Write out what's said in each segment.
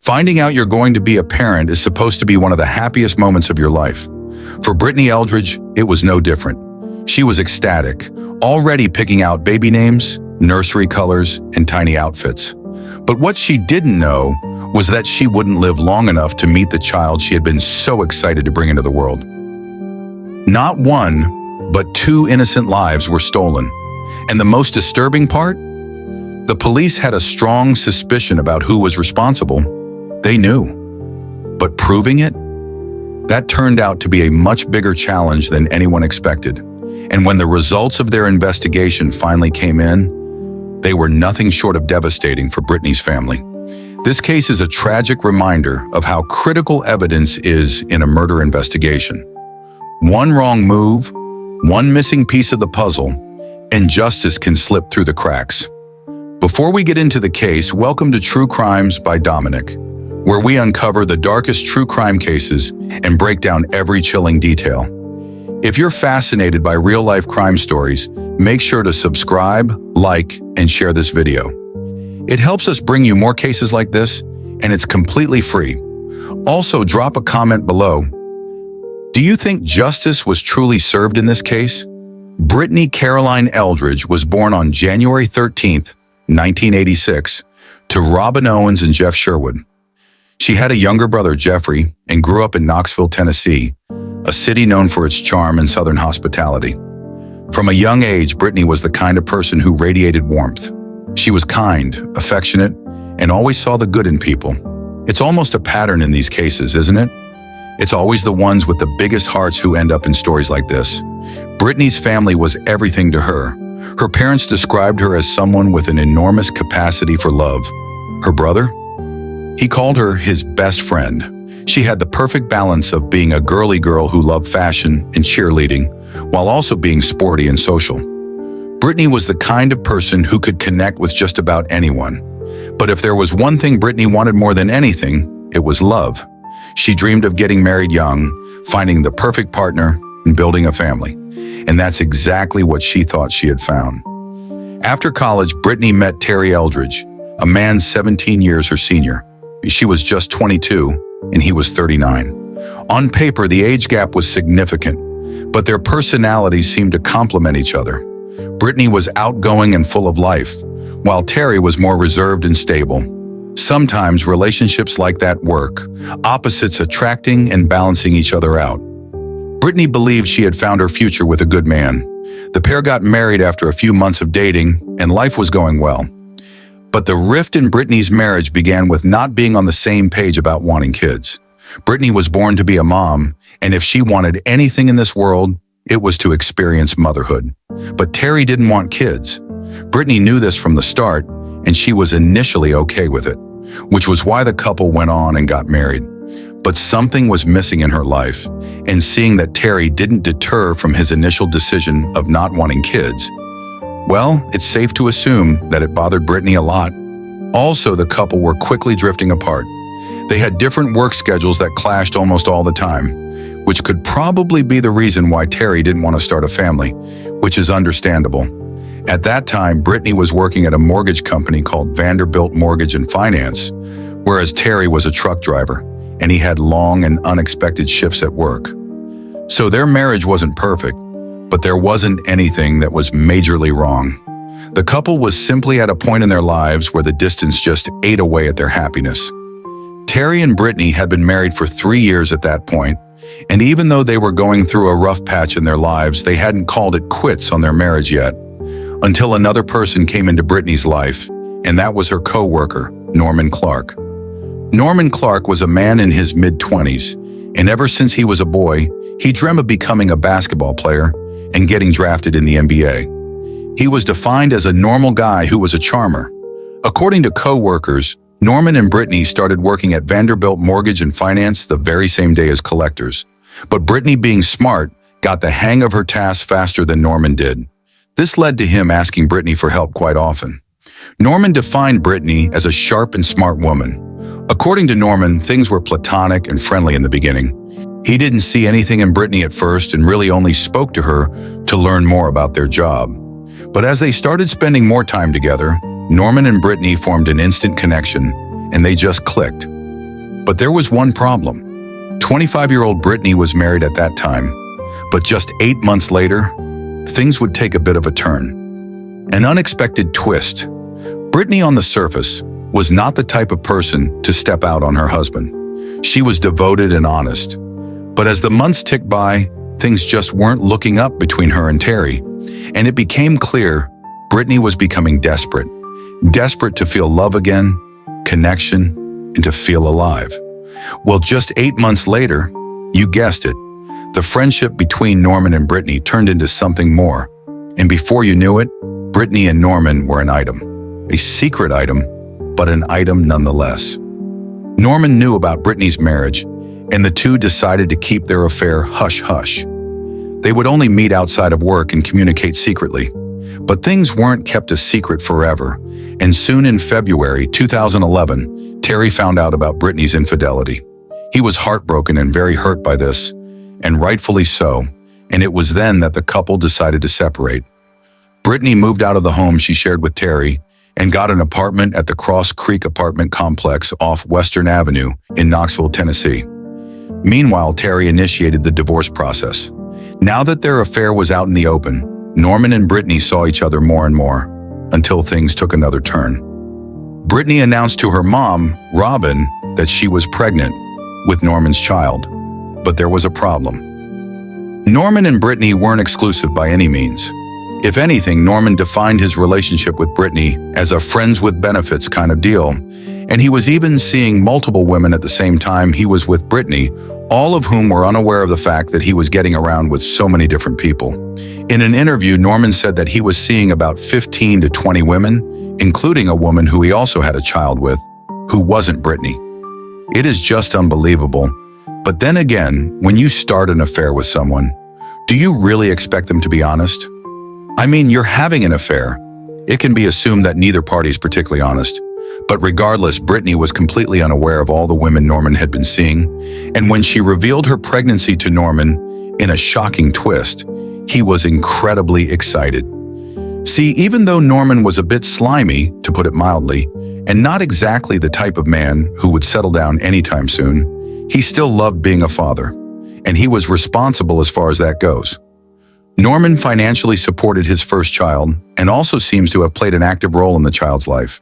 Finding out you're going to be a parent is supposed to be one of the happiest moments of your life. For Brittany Eldridge, it was no different. She was ecstatic, already picking out baby names, nursery colors, and tiny outfits. But what she didn't know was that she wouldn't live long enough to meet the child she had been so excited to bring into the world. Not one, but 2 innocent lives were stolen. And the most disturbing part? The police had a strong suspicion about who was responsible. They knew. But proving it? That turned out to be a much bigger challenge than anyone expected. And when the results of their investigation finally came in, they were nothing short of devastating for Brittany's family. This case is a tragic reminder of how critical evidence is in a murder investigation. One wrong move, one missing piece of the puzzle, and justice can slip through the cracks. Before we get into the case, welcome to True Crimes by Dominic, where we uncover the darkest true crime cases and break down every chilling detail. If you're fascinated by real-life crime stories, make sure to subscribe, like, and share this video. It helps us bring you more cases like this, and it's completely free. Also, drop a comment below. Do you think justice was truly served in this case? Brittany Caroline Eldridge was born on January 13th, 1986, to Robin Owens and Jeff Sherwood. She had a younger brother, Jeffrey, and grew up in Knoxville, Tennessee, a city known for its charm and Southern hospitality. From a young age, Brittany was the kind of person who radiated warmth. She was kind, affectionate, and always saw the good in people. It's almost a pattern in these cases, isn't it? It's always the ones with the biggest hearts who end up in stories like this. Brittany's family was everything to her. Her parents described her as someone with an enormous capacity for love. Her brother? He called her his best friend. She had the perfect balance of being a girly girl who loved fashion and cheerleading, while also being sporty and social. Brittany was the kind of person who could connect with just about anyone. But if there was one thing Brittany wanted more than anything, it was love. She dreamed of getting married young, finding the perfect partner, and building a family. And that's exactly what she thought she had found. After college, Brittany met Terry Eldridge, a man 17 years her senior. She was just 22, and he was 39. On paper, the age gap was significant, but their personalities seemed to complement each other. Brittany was outgoing and full of life, while Terry was more reserved and stable. Sometimes relationships like that work, opposites attracting and balancing each other out. Brittany believed she had found her future with a good man. The pair got married after a few months of dating, and life was going well. But the rift in Brittany's marriage began with not being on the same page about wanting kids. Brittany was born to be a mom, and if she wanted anything in this world, it was to experience motherhood. But Terry didn't want kids. Brittany knew this from the start, and she was initially okay with it, which was why the couple went on and got married. But something was missing in her life, and seeing that Terry didn't deter from his initial decision of not wanting kids, well, it's safe to assume that it bothered Brittany a lot. Also, the couple were quickly drifting apart. They had different work schedules that clashed almost all the time, which could probably be the reason why Terry didn't want to start a family, which is understandable. At that time, Brittany was working at a mortgage company called Vanderbilt Mortgage and Finance, whereas Terry was a truck driver, and he had long and unexpected shifts at work. So their marriage wasn't perfect, but there wasn't anything that was majorly wrong. The couple was simply at a point in their lives where the distance just ate away at their happiness. Terry and Brittany had been married for 3 years at that point, and even though they were going through a rough patch in their lives, they hadn't called it quits on their marriage yet, until another person came into Brittany's life, and that was her co-worker, Norman Clark. Norman Clark was a man in his mid-20s, and ever since he was a boy, he dreamt of becoming a basketball player and getting drafted in the NBA. He was defined as a normal guy who was a charmer. According to co-workers, Norman and Brittany started working at Vanderbilt Mortgage and Finance the very same day as collectors. But Brittany, being smart, got the hang of her tasks faster than Norman did. This led to him asking Brittany for help quite often. Norman defined Brittany as a sharp and smart woman. According to Norman, things were platonic and friendly in the beginning. He didn't see anything in Brittany at first and really only spoke to her to learn more about their job. But as they started spending more time together, Norman and Brittany formed an instant connection, and they just clicked. But there was one problem. 25-year-old Brittany was married at that time, but just 8 months later, things would take a bit of a turn. An unexpected twist. Brittany, on the surface, was not the type of person to step out on her husband. She was devoted and honest. But as the months ticked by, things just weren't looking up between her and Terry, and it became clear Brittany was becoming desperate. Desperate to feel love again, connection, and to feel alive. Well, just 8 months later, you guessed it, the friendship between Norman and Brittany turned into something more. And before you knew it, Brittany and Norman were an item. A secret item, but an item nonetheless. Norman knew about Brittany's marriage, and the two decided to keep their affair hush-hush. They would only meet outside of work and communicate secretly. But things weren't kept a secret forever, and soon in February 2011, Terry found out about Brittany's infidelity. He was heartbroken and very hurt by this, and rightfully so, and it was then that the couple decided to separate. Brittany moved out of the home she shared with Terry and got an apartment at the Cross Creek apartment complex off Western Avenue in Knoxville, Tennessee. Meanwhile, Terry initiated the divorce process. Now that their affair was out in the open, Norman and Brittany saw each other more and more, until things took another turn. Brittany announced to her mom, Robin, that she was pregnant with Norman's child. But there was a problem. Norman and Brittany weren't exclusive by any means. If anything, Norman defined his relationship with Brittany as a friends with benefits kind of deal, and he was even seeing multiple women at the same time he was with Brittany, all of whom were unaware of the fact that he was getting around with so many different people. In an interview, Norman said that he was seeing about 15 to 20 women, including a woman who he also had a child with, who wasn't Brittany. It is just unbelievable. But then again, when you start an affair with someone, do you really expect them to be honest? I mean, you're having an affair. It can be assumed that neither party is particularly honest. But regardless, Brittany was completely unaware of all the women Norman had been seeing, and when she revealed her pregnancy to Norman in a shocking twist, he was incredibly excited. See, even though Norman was a bit slimy, to put it mildly, and not exactly the type of man who would settle down anytime soon, he still loved being a father, and he was responsible as far as that goes. Norman financially supported his first child and also seems to have played an active role in the child's life.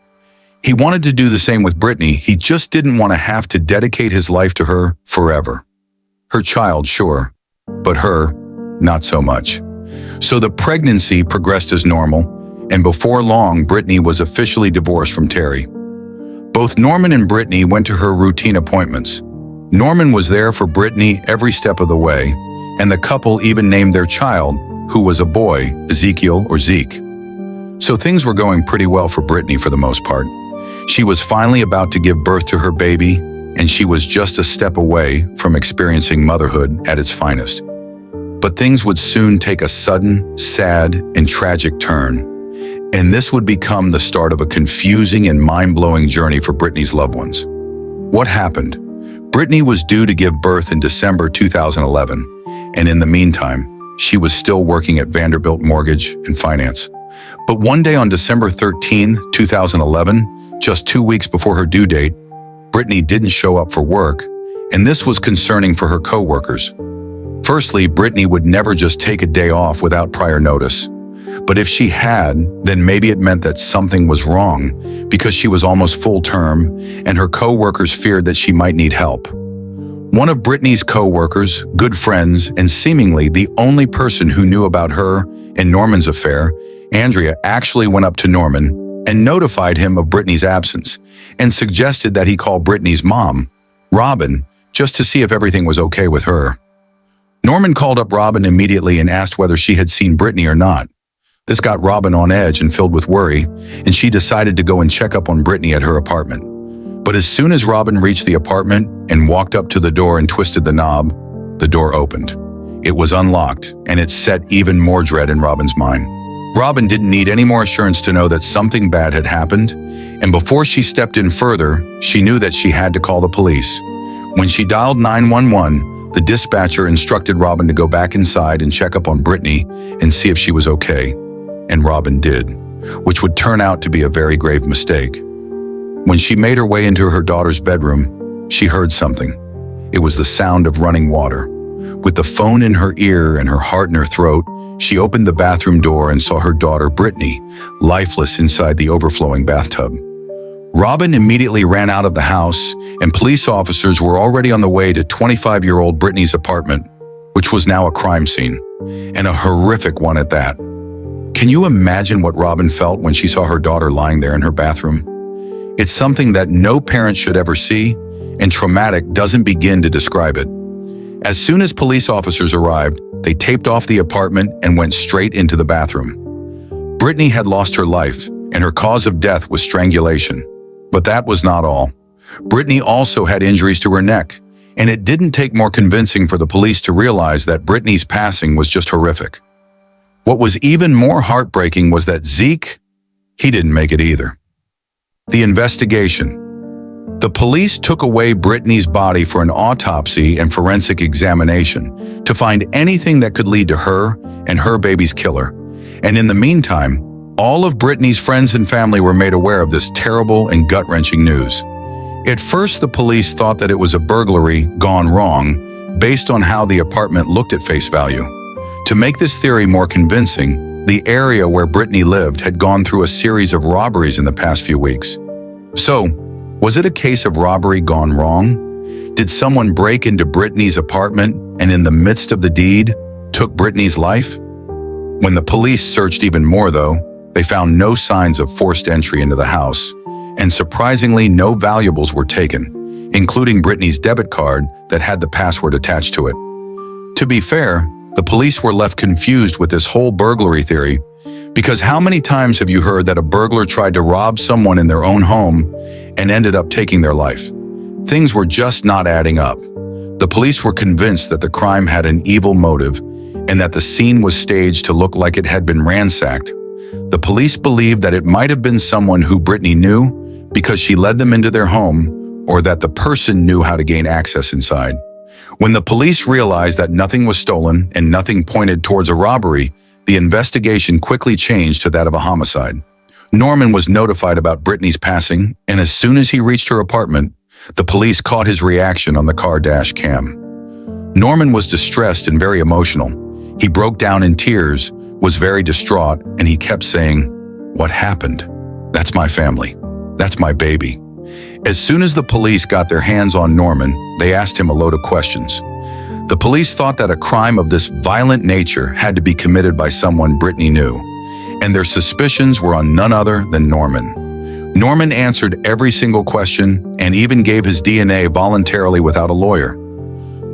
He wanted to do the same with Brittany, he just didn't want to have to dedicate his life to her forever. Her child, sure, but her, not so much. So the pregnancy progressed as normal, and before long, Brittany was officially divorced from Terry. Both Norman and Brittany went to her routine appointments. Norman was there for Brittany every step of the way, and the couple even named their child, who was a boy, Ezekiel or Zeke. So things were going pretty well for Brittany for the most part. She was finally about to give birth to her baby, and she was just a step away from experiencing motherhood at its finest. But things would soon take a sudden, sad, and tragic turn, and this would become the start of a confusing and mind-blowing journey for Brittany's loved ones. What happened? Brittany was due to give birth in December 2011, and in the meantime, she was still working at Vanderbilt Mortgage and Finance. But one day on December 13, 2011, just 2 weeks before her due date, Brittany didn't show up for work, and this was concerning for her co-workers. Firstly, Brittany would never just take a day off without prior notice. But if she had, then maybe it meant that something was wrong because she was almost full term, and her co-workers feared that she might need help. One of Brittany's co-workers, good friends, and seemingly the only person who knew about her and Norman's affair, Andrea, actually went up to Norman and notified him of Brittany's absence and suggested that he call Brittany's mom, Robin, just to see if everything was okay with her. Norman called up Robin immediately and asked whether she had seen Brittany or not. This got Robin on edge and filled with worry, and she decided to go and check up on Brittany at her apartment. But as soon as Robin reached the apartment and walked up to the door and twisted the knob, the door opened. It was unlocked, and it set even more dread in Robin's mind. Robin didn't need any more assurance to know that something bad had happened, and before she stepped in further, she knew that she had to call the police. When she dialed 911, the dispatcher instructed Robin to go back inside and check up on Brittany and see if she was okay, and Robin did, which would turn out to be a very grave mistake. When she made her way into her daughter's bedroom, she heard something. It was the sound of running water. With the phone in her ear and her heart in her throat, she opened the bathroom door and saw her daughter, Brittany, lifeless inside the overflowing bathtub. Robin immediately ran out of the house, and police officers were already on the way to 25-year-old Brittany's apartment, which was now a crime scene, and a horrific one at that. Can you imagine what Robin felt when she saw her daughter lying there in her bathroom? It's something that no parent should ever see, and traumatic doesn't begin to describe it. As soon as police officers arrived, they taped off the apartment and went straight into the bathroom. Brittany had lost her life, and her cause of death was strangulation. But that was not all. Brittany also had injuries to her neck, and it didn't take more convincing for the police to realize that Brittany's passing was just horrific. What was even more heartbreaking was that Zeke, he didn't make it either. The investigation. The police took away Brittany's body for an autopsy and forensic examination to find anything that could lead to her and her baby's killer. And in the meantime, all of Brittany's friends and family were made aware of this terrible and gut-wrenching news. At first, the police thought that it was a burglary gone wrong based on how the apartment looked at face value. To make this theory more convincing, the area where Brittany lived had gone through a series of robberies in the past few weeks. So, was it a case of robbery gone wrong? Did someone break into Brittany's apartment and in the midst of the deed, took Brittany's life? When the police searched even more, though, they found no signs of forced entry into the house, and surprisingly, no valuables were taken, including Brittany's debit card that had the password attached to it. To be fair, the police were left confused with this whole burglary theory, because how many times have you heard that a burglar tried to rob someone in their own home and ended up taking their life? Things were just not adding up. The police were convinced that the crime had an evil motive and that the scene was staged to look like it had been ransacked. The police believed that it might have been someone who Brittany knew because she led them into their home, or that the person knew how to gain access inside. When the police realized that nothing was stolen and nothing pointed towards a robbery, the investigation quickly changed to that of a homicide. Norman was notified about Brittany's passing, and as soon as he reached her apartment, the police caught his reaction on the car dash cam. Norman was distressed and very emotional. He broke down in tears, was very distraught, and he kept saying, "What happened? That's my family. That's my baby." As soon as the police got their hands on Norman, they asked him a load of questions. The police thought that a crime of this violent nature had to be committed by someone Brittany knew, and their suspicions were on none other than Norman. Norman answered every single question and even gave his DNA voluntarily without a lawyer.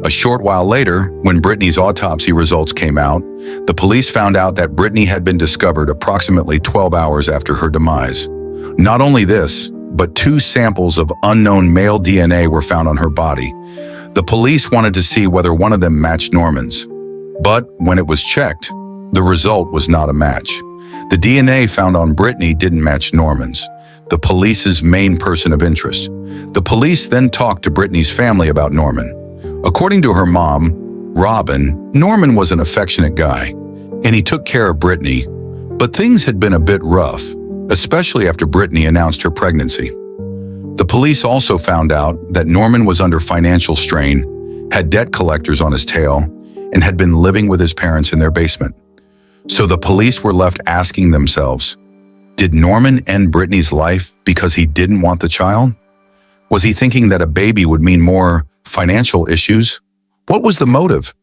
A short while later, when Brittany's autopsy results came out, the police found out that Brittany had been discovered approximately 12 hours after her demise. Not only this, but 2 samples of unknown male DNA were found on her body. The police wanted to see whether one of them matched Norman's. But when it was checked, the result was not a match. The DNA found on Brittany didn't match Norman's, the police's main person of interest. The police then talked to Brittany's family about Norman. According to her mom, Robin, Norman was an affectionate guy, and he took care of Brittany, but things had been a bit rough, especially after Brittany announced her pregnancy. The police also found out that Norman was under financial strain, had debt collectors on his tail, and had been living with his parents in their basement. So the police were left asking themselves, did Norman end Brittany's life because he didn't want the child? Was he thinking that a baby would mean more financial issues? What was the motive?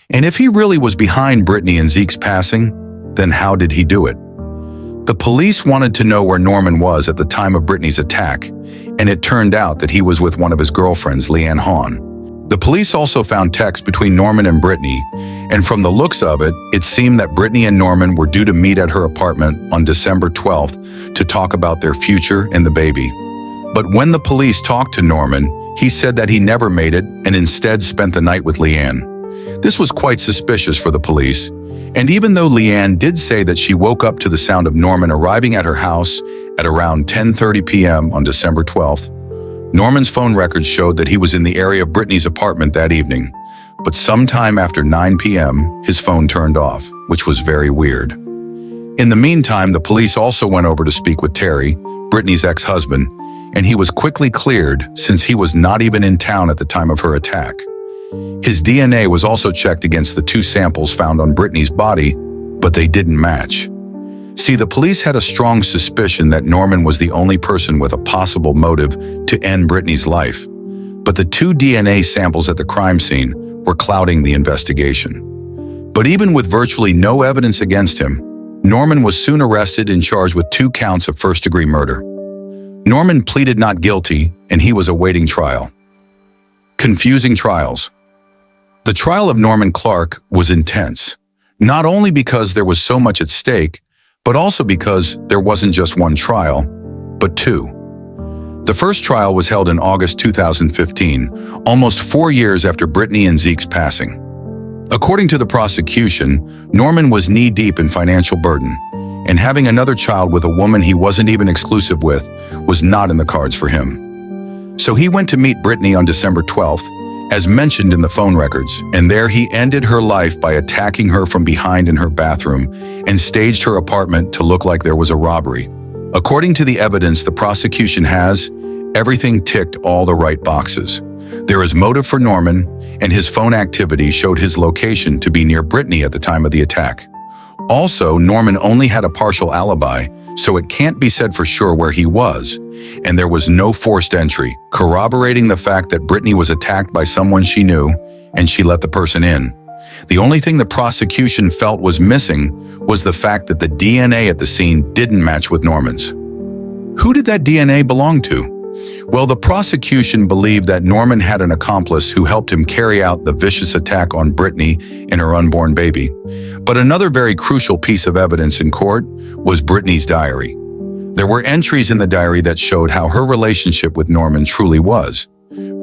And if he really was behind Brittany and Zeke's passing, then how did he do it? The police wanted to know where Norman was at the time of Brittany's attack, and it turned out that he was with one of his girlfriends, Leanne Hahn. The police also found texts between Norman and Brittany, and from the looks of it, it seemed that Brittany and Norman were due to meet at her apartment on December 12th to talk about their future and the baby. But when the police talked to Norman, he said that he never made it and instead spent the night with Leanne. This was quite suspicious for the police, and even though Leanne did say that she woke up to the sound of Norman arriving at her house at around 10:30 p.m. on December 12th, Norman's phone records showed that he was in the area of Brittany's apartment that evening, but sometime after 9 p.m., his phone turned off, which was very weird. In the meantime, the police also went over to speak with Terry, Brittany's ex-husband, and he was quickly cleared since he was not even in town at the time of her attack. His DNA was also checked against the 2 samples found on Brittany's body, but they didn't match. See, the police had a strong suspicion that Norman was the only person with a possible motive to end Brittany's life, but the 2 DNA samples at the crime scene were clouding the investigation. But even with virtually no evidence against him, Norman was soon arrested and charged with 2 counts of first-degree murder. Norman pleaded not guilty, and he was awaiting trial. Confusing trials. The trial of Norman Clark was intense, not only because there was so much at stake, but also because there wasn't just one trial, but 2. The first trial was held in August 2015, almost 4 years after Brittany and Zeke's passing. According to the prosecution, Norman was knee-deep in financial burden, and having another child with a woman he wasn't even exclusive with was not in the cards for him. So he went to meet Brittany on December 12th, as mentioned in the phone records, and there he ended her life by attacking her from behind in her bathroom and staged her apartment to look like there was a robbery. According to the evidence the prosecution has, everything ticked all the right boxes. There is motive for Norman, and his phone activity showed his location to be near Brittany at the time of the attack. Also, Norman only had a partial alibi, so it can't be said for sure where he was, and there was no forced entry, corroborating the fact that Brittany was attacked by someone she knew, and she let the person in. The only thing the prosecution felt was missing was the fact that the DNA at the scene didn't match with Norman's. Who did that DNA belong to? Well, the prosecution believed that Norman had an accomplice who helped him carry out the vicious attack on Brittany and her unborn baby. But another very crucial piece of evidence in court was Brittany's diary. There were entries in the diary that showed how her relationship with Norman truly was.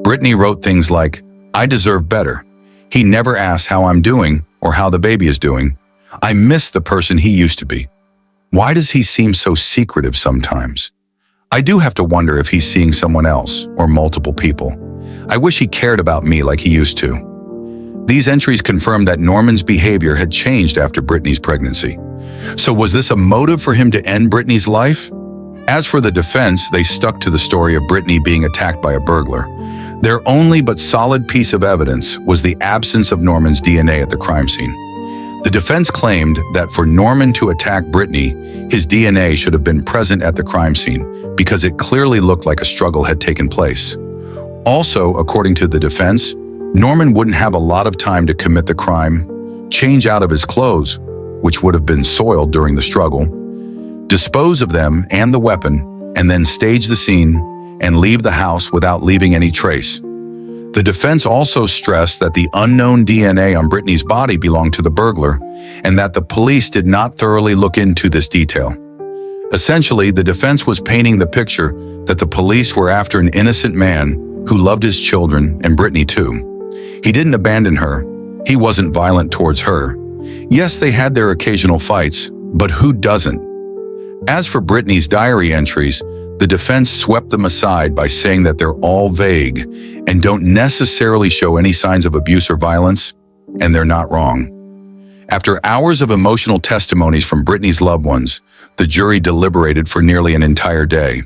Brittany wrote things like, "I deserve better. He never asks how I'm doing or how the baby is doing. I miss the person he used to be. Why does he seem so secretive sometimes? I do have to wonder if he's seeing someone else or multiple people. I wish he cared about me like he used to." These entries confirmed that Norman's behavior had changed after Brittany's pregnancy. So was this a motive for him to end Brittany's life? As for the defense, they stuck to the story of Brittany being attacked by a burglar. Their only but solid piece of evidence was the absence of Norman's DNA at the crime scene. The defense claimed that for Norman to attack Brittany, his DNA should have been present at the crime scene because it clearly looked like a struggle had taken place. Also, according to the defense, Norman wouldn't have a lot of time to commit the crime, change out of his clothes, which would have been soiled during the struggle, dispose of them and the weapon, and then stage the scene and leave the house without leaving any trace. The defense also stressed that the unknown DNA on Brittany's body belonged to the burglar and that the police did not thoroughly look into this detail. Essentially, the defense was painting the picture that the police were after an innocent man who loved his children and Brittany too. He didn't abandon her. He wasn't violent towards her. Yes, they had their occasional fights, but who doesn't? As for Brittany's diary entries, the defense swept them aside by saying that they're all vague and don't necessarily show any signs of abuse or violence, and they're not wrong. After hours of emotional testimonies from Brittany's loved ones, the jury deliberated for nearly an entire day.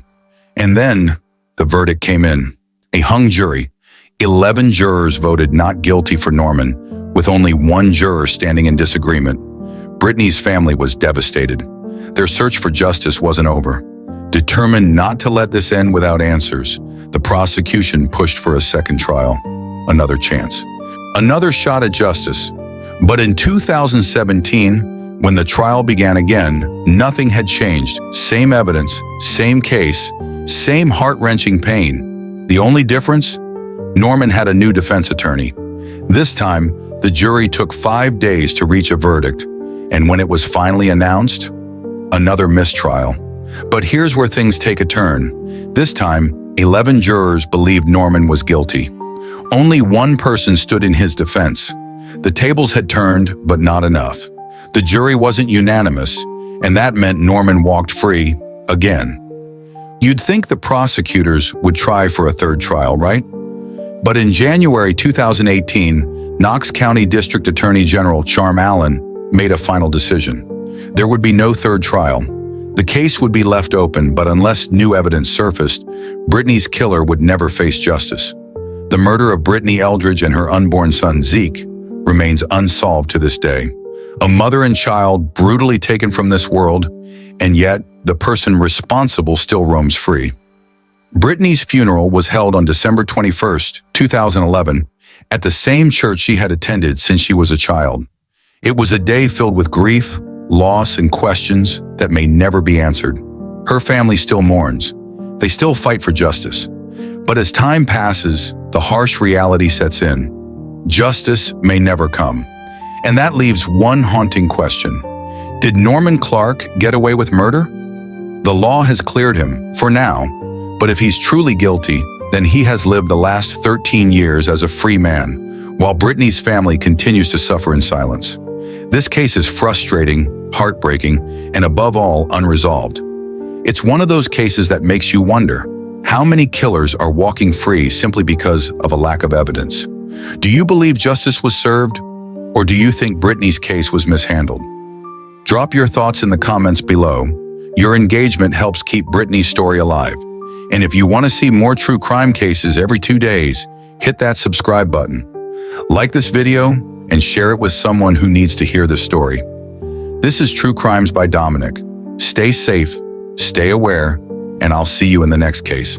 And then, the verdict came in. A hung jury. 11 jurors voted not guilty for Norman, with only 1 juror standing in disagreement. Brittany's family was devastated. Their search for justice wasn't over. Determined not to let this end without answers, the prosecution pushed for a second trial, another chance, another shot at justice. But in 2017, when the trial began again, nothing had changed. Same evidence, same case, same heart-wrenching pain. The only difference? Norman had a new defense attorney. This time, the jury took 5 days to reach a verdict, and when it was finally announced, another mistrial. But here's where things take a turn. This time, 11 jurors believed Norman was guilty. Only 1 person stood in his defense. The tables had turned, but not enough. The jury wasn't unanimous, and that meant Norman walked free again. You'd think the prosecutors would try for a third trial, right? But in January 2018, Knox County District Attorney General Charm Allen made a final decision. There would be no third trial. The case would be left open, but unless new evidence surfaced, Brittany's killer would never face justice. The murder of Brittany Eldridge and her unborn son, Zeke, remains unsolved to this day. A mother and child brutally taken from this world, and yet the person responsible still roams free. Brittany's funeral was held on December 21st, 2011, at the same church she had attended since she was a child. It was a day filled with grief, loss, and questions that may never be answered. Her family still mourns. They still fight for justice. But as time passes, the harsh reality sets in. Justice may never come. And that leaves one haunting question. Did Norman Clark get away with murder? The law has cleared him, for now, but if he's truly guilty, then he has lived the last 13 years as a free man, while Brittany's family continues to suffer in silence. This case is frustrating, heartbreaking, and above all, unresolved. It's one of those cases that makes you wonder, how many killers are walking free simply because of a lack of evidence? Do you believe justice was served, or do you think Brittany's case was mishandled? Drop your thoughts in the comments below. Your engagement helps keep Brittany's story alive. And if you want to see more true crime cases every 2 days, hit that subscribe button. Like this video and share it with someone who needs to hear this story. This is True Crimes by Dominic. Stay safe, stay aware, and I'll see you in the next case.